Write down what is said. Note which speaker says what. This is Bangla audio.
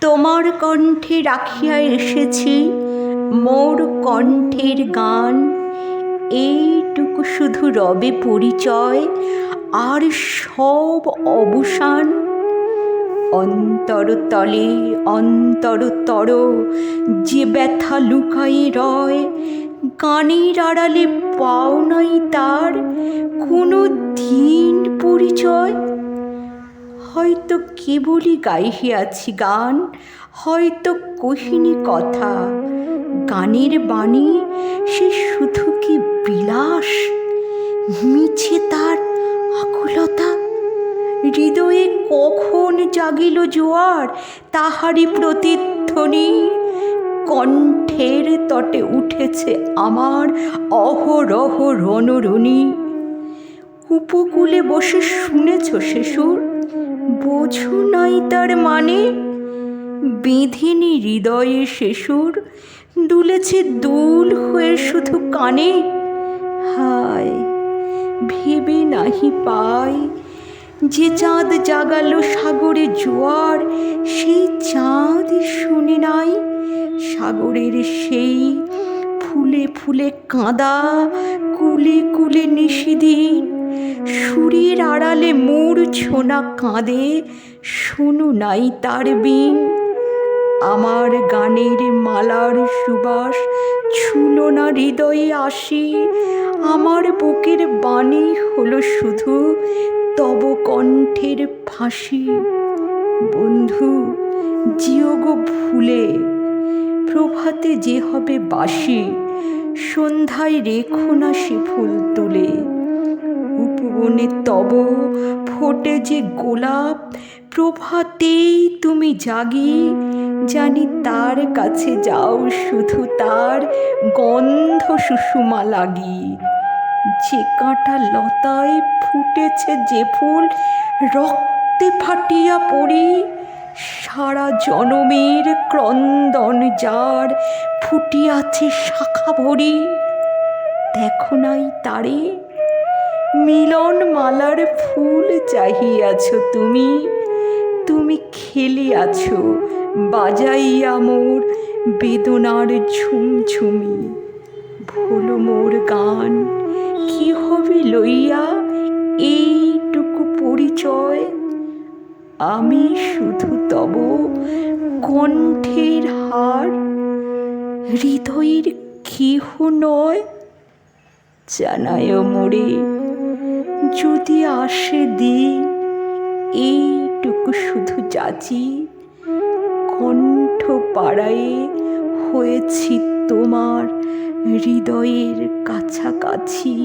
Speaker 1: তোমার কণ্ঠে রাখিয়া এসেছি মোর কণ্ঠের গান। এইটুকু শুধু রবে পরিচয়, আর সব অবসান। অন্তরতলে অন্তরতর যে ব্যথা লুকায়ে রয়, গানের আড়ালে পাও নাই তার কোনো দিন পরিচয়। হয়তো কেবলই গাহিয়াছি গান, হয়তো কহিনি কথা। গানের বাণী সে শুধু কি বিলাস, মিছে তার আকুলতা। হৃদয়ে কখন জাগিল জোয়ার, তাহারই প্রতিধ্বনি। কণ্ঠের তটে উঠেছে আমার অহরহ রণরণী। উপকূলে বসে শুনেছ সে সুর, বোঝো নাই তার মানে। বেঁধেনি হৃদয়ে সে সুর, দুলেছে দুল হয়ে শুধু কানে। হায়, ভেবে নাহি পাই যে চাঁদ জাগালো সাগরে জোয়ার, সেই চাঁদ শুনে নাই সাগরের সেই ফুলে ফুলে কাঁদা কুলে কুলে নিশিদিন। সুরের আড়ালে মূর্ছনা কাঁদে, শোনো নাই তার বিন। আমার গানের মালার সুবাস ছুঁলো না হৃদয়ে আসি, আমার বুকের বাণী হলো শুধু তব কণ্ঠের ফাঁসি। বন্ধু, যেও গো ভুলে, প্রভাতে যে হবে বাসি, সন্ধ্যায় রেখো না সে ফুল তুলে। উপবনে তব ফোটে যে গোলাপ, প্রভাতেই তুমি জাগি, জানি তার কাছে যাও শুধু তার গন্ধ সুষুমা লাগি। যে কাঁটা লতায় ফুটেছে যে ফুল, রক্তে ফাটিয়া পড়ি, সারা জনমের ক্রন্দন যার ফুটিয়াছে শাখা ভরি। দেখো নাই তারে, মিলন মালার ফুল চাহিয়াছ তুমি, তুমি খেলিয়াছ বাজাইয়া মোর বেদনার ঝুমঝুমি। ভোলো মোর গান, কি হবে লইয়া এইটুকু পরিচয়। আমি শুধু তব কণ্ঠের হার, হৃদয়ের কেহ নয়। জানায় মোরে, যদি আসে দিন, এইটুকু শুধু যাচি, কণ্ঠ পাড়ায়ে হয়েছি তোমার হৃদয়ের কাছাকাছি।